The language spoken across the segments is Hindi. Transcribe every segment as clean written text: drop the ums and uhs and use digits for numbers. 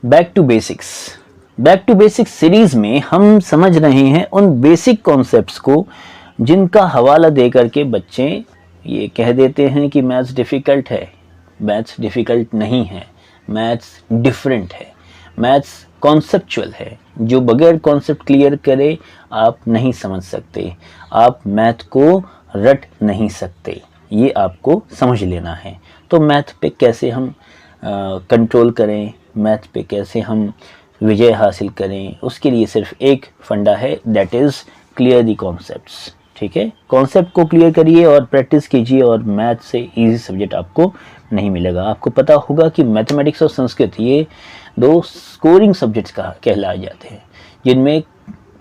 Back to basics. Back to basics series में हम समझ रहे हैं उन बेसिक कॉन्सेप्ट्स को जिनका हवाला दे करके बच्चे ये कह देते हैं कि मैथ्स डिफ़िकल्ट है। मैथ्स डिफ़िकल्ट नहीं है, मैथ्स डिफरेंट है, मैथ्स कॉन्सेप्चुअल है। जो बगैर कॉन्सेप्ट क्लियर करे आप नहीं समझ सकते, आप मैथ को रट नहीं सकते, ये आपको समझ लेना है। तो मैथ पे कैसे हम कंट्रोल करें, मैथ पे कैसे हम विजय हासिल करें, उसके लिए सिर्फ एक फंडा है, that is clear the concepts. ठीक है, कॉन्सेप्ट को क्लियर करिए और प्रैक्टिस कीजिए और मैथ से इजी सब्जेक्ट आपको नहीं मिलेगा। आपको पता होगा कि मैथमेटिक्स और संस्कृत ये दो स्कोरिंग सब्जेक्ट्स कहलाए जाते हैं, जिनमें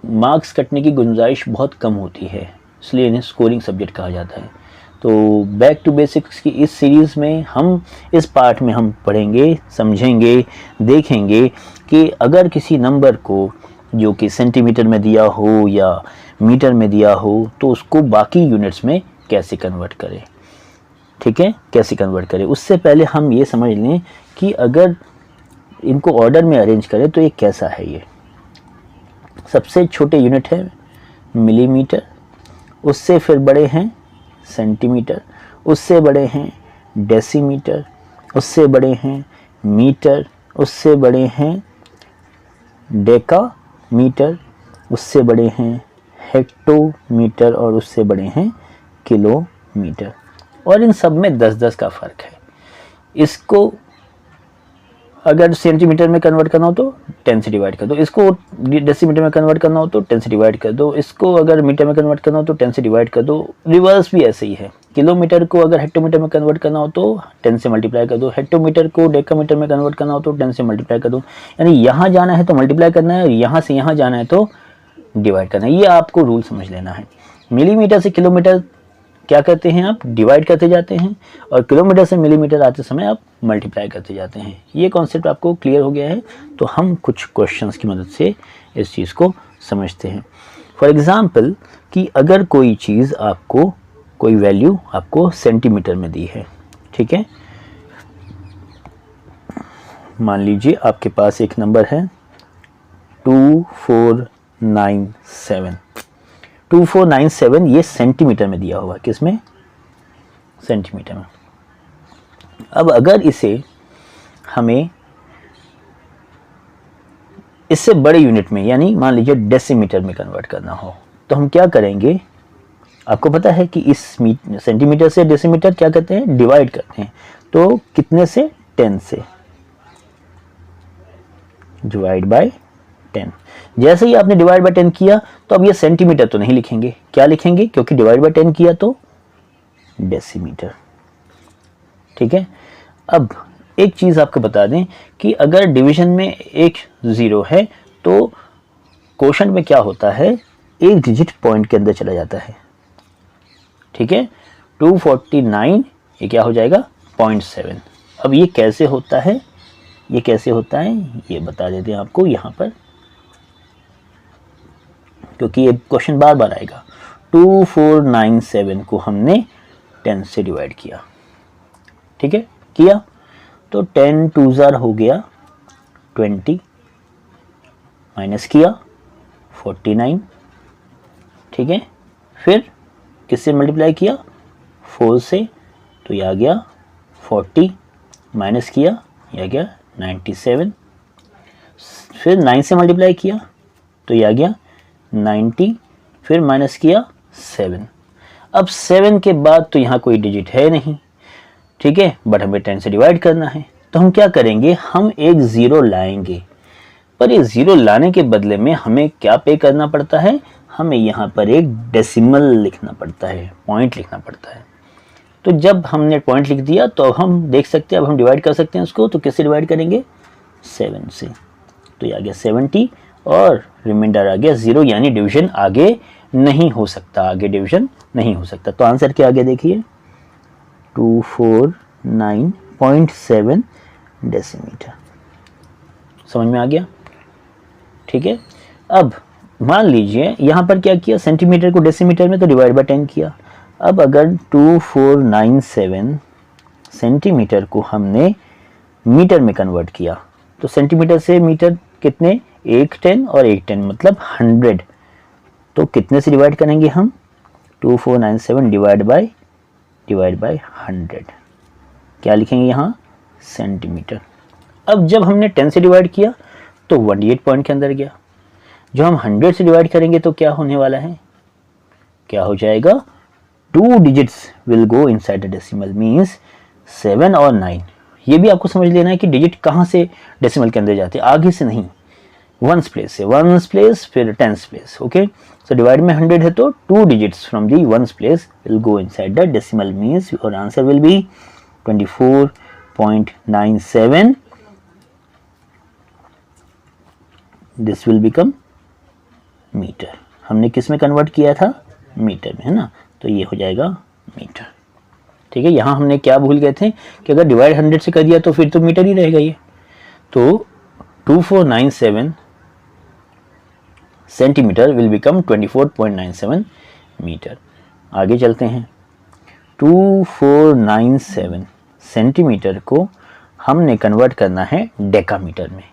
मार्क्स कटने की गुंजाइश बहुत कम होती है, इसलिए इन्हें स्कोरिंग सब्जेक्ट कहा जाता है। तो बैक टू बेसिक्स की इस सीरीज़ में हम इस पार्ट में हम पढ़ेंगे, समझेंगे, देखेंगे कि अगर किसी नंबर को जो कि सेंटीमीटर में दिया हो या मीटर में दिया हो तो उसको बाकी यूनिट्स में कैसे कन्वर्ट करें। ठीक है, कैसे कन्वर्ट करें। उससे पहले हम ये समझ लें कि अगर इनको ऑर्डर में अरेंज करें तो ये कैसा है। ये सबसे छोटे यूनिट है मिलीमीटर, उससे फिर बड़े हैं सेंटीमीटर, उससे बड़े हैं डेसीमीटर, उससे बड़े हैं मीटर, उससे बड़े हैं डेकामीटर, उससे बड़े हैं हेक्टोमीटर और उससे बड़े हैं किलोमीटर। और इन सब में 10-10 का फ़र्क है। इसको अगर सेंटीमीटर में कन्वर्ट करना हो तो 10 से डिवाइड कर दो, इसको डेसीमीटर में कन्वर्ट करना हो तो 10 से डिवाइड कर दो, इसको अगर मीटर में कन्वर्ट करना हो तो 10 से डिवाइड कर दो। रिवर्स भी ऐसे ही है, किलोमीटर को अगर हेक्टोमीटर में कन्वर्ट करना हो तो 10 से मल्टीप्लाई कर दो, हेक्टोमीटर को डेकामीटर में कन्वर्ट करना हो तो 10 से मल्टीप्लाई कर दो। यानी यहाँ जाना है तो मल्टीप्लाई करना है और यहाँ से यहाँ जाना है तो डिवाइड करना है। ये आपको रूल समझ लेना है। मिलीमीटर से किलोमीटर क्या करते हैं, आप डिवाइड करते जाते हैं और किलोमीटर से मिलीमीटर आते समय आप मल्टीप्लाई करते जाते हैं। ये कॉन्सेप्ट आपको क्लियर हो गया है। तो हम कुछ क्वेश्चंस की मदद से इस चीज़ को समझते हैं। फॉर एग्जांपल कि अगर कोई चीज़ आपको, कोई वैल्यू आपको सेंटीमीटर में दी है, ठीक है। मान लीजिए आपके पास एक नंबर है 2497। 2497 ये सेंटीमीटर में दिया हुआ है, किसमें, सेंटीमीटर में। अब अगर इसे हमें इससे बड़े यूनिट में यानी मान लीजिए डेसीमीटर में कन्वर्ट करना हो तो हम क्या करेंगे। आपको पता है कि इस सेंटीमीटर से डेसीमीटर क्या करते हैं, डिवाइड करते हैं। तो कितने से, 10 से, डिवाइड बाय 10। जैसे ही आपने डिवाइड बाय 10 किया तो अब ये सेंटीमीटर तो नहीं लिखेंगे, क्या लिखेंगे, क्योंकि डिवाइड बाय 10 किया तो डेसीमीटर। ठीक है। अब एक चीज आपको बता दें कि अगर डिवीजन में एक 0 है तो क्वोशंट में क्या होता है, एक डिजिट पॉइंट के अंदर चला जाता है। ठीक है, 249 ये क्या हो जाएगा, 0.7। अब ये कैसे होता है, ये कैसे होता है ये बता देते हैं आपको यहाँ पर, क्योंकि ये क्वेश्चन बार बार आएगा। 2497 को हमने 10 से डिवाइड किया, ठीक है, किया तो 10 2 जार हो गया 20, माइनस किया 49, ठीक है। फिर किससे मल्टीप्लाई किया, 4 से, तो ये आ गया 40, माइनस किया ये आ गया 97। फिर 9 से मल्टीप्लाई किया तो ये आ गया 90, फिर माइनस किया 7। अब 7 के बाद तो यहाँ कोई डिजिट है नहीं, ठीक है, बट हमें 10 से डिवाइड करना है। तो हम क्या करेंगे, हम एक 0 लाएंगे, पर ये 0 लाने के बदले में हमें क्या पे करना पड़ता है, हमें यहाँ पर एक डेसिमल लिखना पड़ता है, पॉइंट लिखना पड़ता है। तो जब हमने पॉइंट लिख दिया तो हम देख सकते हैं, अब हम डिवाइड कर सकते हैं उसको, तो किससे डिवाइड करेंगे, 7 से। तो ये आ गया 70 और रिमाइंडर आ गया 0, यानी डिवीजन आगे नहीं हो सकता, आगे डिवीजन नहीं हो सकता। तो आंसर क्या आ गया देखिए, 249.7 डेसीमीटर। समझ में आ गया, ठीक है। अब मान लीजिए यहाँ पर क्या किया, सेंटीमीटर को डेसीमीटर में तो डिवाइड बाय 10 किया। अब अगर 2497 सेंटीमीटर को हमने मीटर में कन्वर्ट किया तो सेंटीमीटर से मीटर कितने, एक 10 और एक 10 मतलब 100। तो कितने से डिवाइड करेंगे हम, 2497 डिवाइड बाय 100, क्या लिखेंगे यहाँ, सेंटीमीटर। अब जब हमने 10 से डिवाइड किया तो 188 पॉइंट के अंदर गया। जो हम 100 से डिवाइड करेंगे तो क्या होने वाला है, क्या हो जाएगा, 2 digits will go inside the decimal, means 7 और 9। ये भी आपको समझ लेना है कि डिजिट कहाँ से डेसिमल के अंदर जाते हैं, आगे से नहीं, वंस प्लेस से, वंस प्लेस फिर tens place. Okay, so divide में 100 है तो 2 digits from the ones place will go inside the decimal, means your answer will be 24.97। This will become metre. हमने किस में कन्वर्ट किया था, मीटर में, है ना, तो ये हो जाएगा मीटर। ठीक है, यहां हमने क्या भूल गए थे कि अगर डिवाइड 100 से कर दिया तो फिर तो मीटर ही रहेगा ये। तो 2497 सेंटीमीटर विल बिकम 24.97 मीटर। आगे चलते हैं, 2497 सेंटीमीटर को हमने कन्वर्ट करना है डेकामीटर में।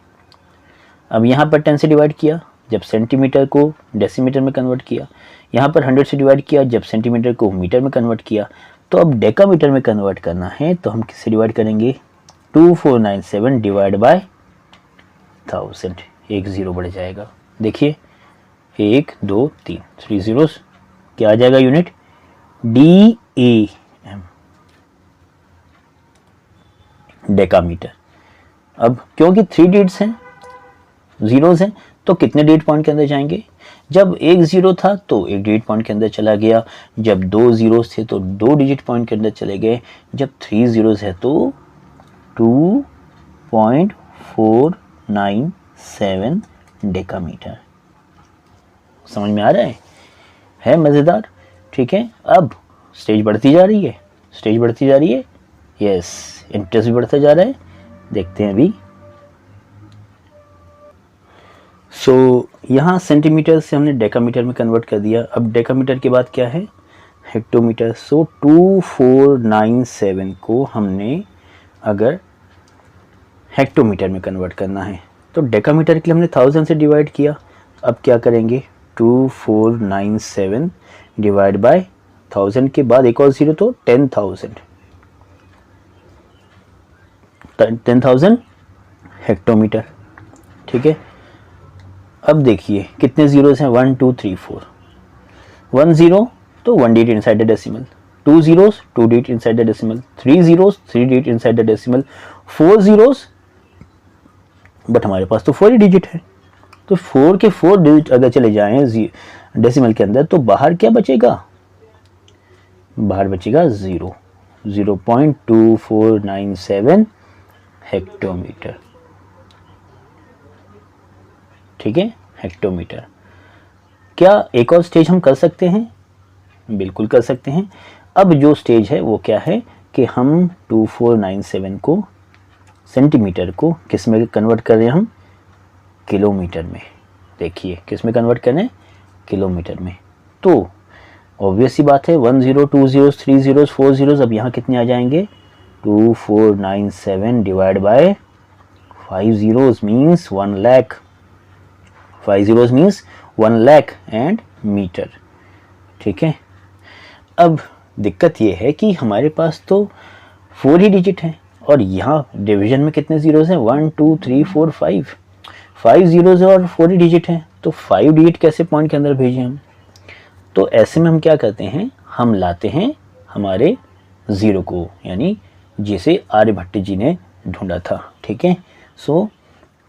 अब यहाँ पर 10 से डिवाइड किया जब सेंटीमीटर को डेसीमीटर में कन्वर्ट किया, यहाँ पर 100 से डिवाइड किया जब सेंटीमीटर को मीटर में कन्वर्ट किया। तो अब डेकामीटर में कन्वर्ट करना है तो हम किससे डिवाइड करेंगे, 2497 डिवाइड बाय 1000, एक जीरो बढ़ जाएगा। देखिए 1 2 3 3 जीरोस, क्या आ जाएगा यूनिट, DAM, डेकामीटर। अब क्योंकि 3 डिजिट्स हैं, जीरोस हैं, तो कितने डिजिट पॉइंट के अंदर जाएंगे, जब एक जीरो था तो एक डिजिट पॉइंट के अंदर चला गया, जब 2 जीरोस थे तो 2 डिजिट पॉइंट के अंदर चले गए, जब 3 जीरोस है तो 2.497 डेकामीटर। समझ में आ रहा है मजेदार। ठीक है, अब स्टेज बढ़ती जा रही है, स्टेज बढ़ती जा रही है, यस, इंटरेस्ट भी बढ़ता जा रहा है। देखते हैं अभी। सो यहाँ सेंटीमीटर से हमने डेकामीटर में कन्वर्ट कर दिया। अब डेकामीटर के बाद क्या है, हेक्टोमीटर। सो 2497 को हमने अगर हेक्टोमीटर में कन्वर्ट करना है तो डेकामीटर के लिए हमने 1000 से डिवाइड किया। अब क्या करेंगे, 2497 डिवाइड बाय 1000 के बाद एक और जीरो तो 10,000 हेक्टोमीटर। ठीक है, अब देखिए कितने जीरोस हैं, 1 2 3 4, 1 जीरो तो 1 digit inside the decimal, 2 zeros 2 digit inside the decimal, 3 zeros 3 digit inside the decimal, 4 zeros, but हमारे पास तो 4 ही डिजिट है, तो 4 के 4 डिजिट अगर चले जाएं डेसिमल के अंदर तो बाहर क्या बचेगा, बाहर बचेगा 0, 0.2497 हेक्टोमीटर। ठीक है, हेक्टोमीटर। क्या एक और स्टेज हम कर सकते हैं, बिल्कुल कर सकते हैं। अब जो स्टेज है वो क्या है कि हम 2497 को सेंटीमीटर को किस में कन्वर्ट कर रहे हैं, हम किलोमीटर में। देखिए किस में कन्वर्ट कर रहे हैं, किलोमीटर में। तो ऑब्वियस ही बात है, 1 0 2 जीरोस 3 जीरोस 4 जीरोस, अब यहाँ कितने आ जाएंगे, 2497 divide by 5 zeros means 1 lakh, 5 zeros means 1 lakh and metre. ठीक है, अब दिक्कत ये है कि हमारे पास तो 4 ही डिजिट हैं और यहाँ डिवीजन में कितने जीरोस हैं, 1 2 3 4 5 जीरोस है और 4 ही डिजिट हैं, तो 5 डिजिट कैसे पॉइंट के अंदर भेजें हम। तो ऐसे में हम क्या करते हैं, हम लाते हैं हमारे ज़ीरो को, यानी जिसे आर्यभट्ट जी ने ढूंढा था। ठीक है, सो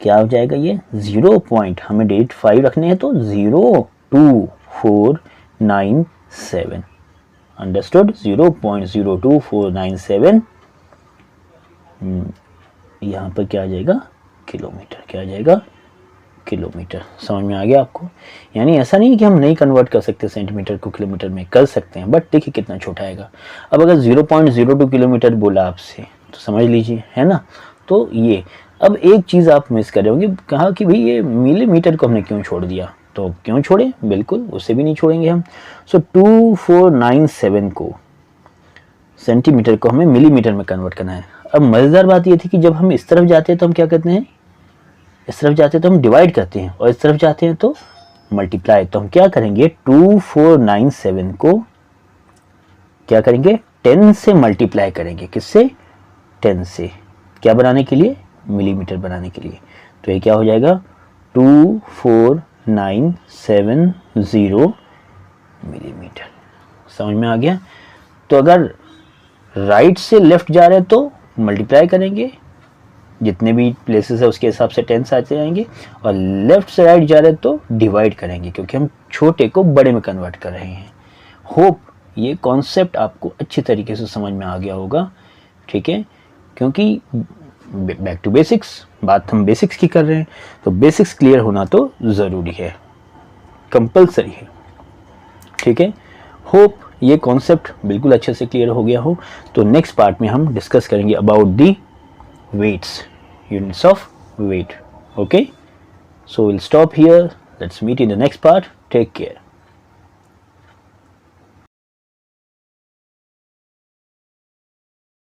क्या हो जाएगा ये 0 पॉइंट, हमें डिजिट 5 रखने हैं तो 02497, अंडरस्टूड, 0.02497। यहाँ पर क्या आ जाएगा, किलोमीटर, क्या आ जाएगा, किलोमीटर। समझ में आ गया आपको। यानी ऐसा नहीं कि हम नहीं कन्वर्ट कर सकते सेंटीमीटर को किलोमीटर में, कर सकते हैं, बट देखिए कितना छोटा आएगा। अब अगर 0.02 किलोमीटर बोला आपसे तो समझ लीजिए, है ना। तो ये अब एक चीज़ आप मिस कर रहे होंगे, कहा कि भाई ये मिलीमीटर को हमने क्यों छोड़ दिया, तो क्यों छोड़े, बिल्कुल उसे भी नहीं छोड़ेंगे हम। सो 2497 को सेंटीमीटर को हमें मिलीमीटर में कन्वर्ट करना है। अब मज़ेदार बात ये थी कि जब हम इस तरफ जाते हैं तो हम क्या करते हैं, इस तरफ जाते हैं तो हम डिवाइड करते हैं और इस तरफ जाते हैं तो मल्टीप्लाई। तो हम क्या करेंगे 2497 को क्या करेंगे 10 से मल्टीप्लाई करेंगे। किससे 10 से, क्या बनाने के लिए मिलीमीटर बनाने के लिए। तो ये क्या हो जाएगा 24970 मिलीमीटर। समझ में आ गया। तो अगर राइट से लेफ्ट जा रहे हैं तो मल्टीप्लाई करेंगे, जितने भी प्लेसेस है उसके हिसाब से 10 आते जाएंगे, और लेफ्ट से राइट जा रहे हैं तो डिवाइड करेंगे, क्योंकि हम छोटे को बड़े में कन्वर्ट कर रहे हैं। होप ये कॉन्सेप्ट आपको अच्छी तरीके से समझ में आ गया होगा, ठीक है। क्योंकि बैक टू बेसिक्स, बात हम बेसिक्स की कर रहे हैं, तो बेसिक्स क्लियर होना तो ज़रूरी है, कंपलसरी है, ठीक है। होप ये कॉन्सेप्ट बिल्कुल अच्छे से क्लियर हो गया हो। तो नेक्स्ट पार्ट में हम डिस्कस करेंगे about the weights, units of weight. Okay, so we'll stop here. Let's meet in the next part. Take care.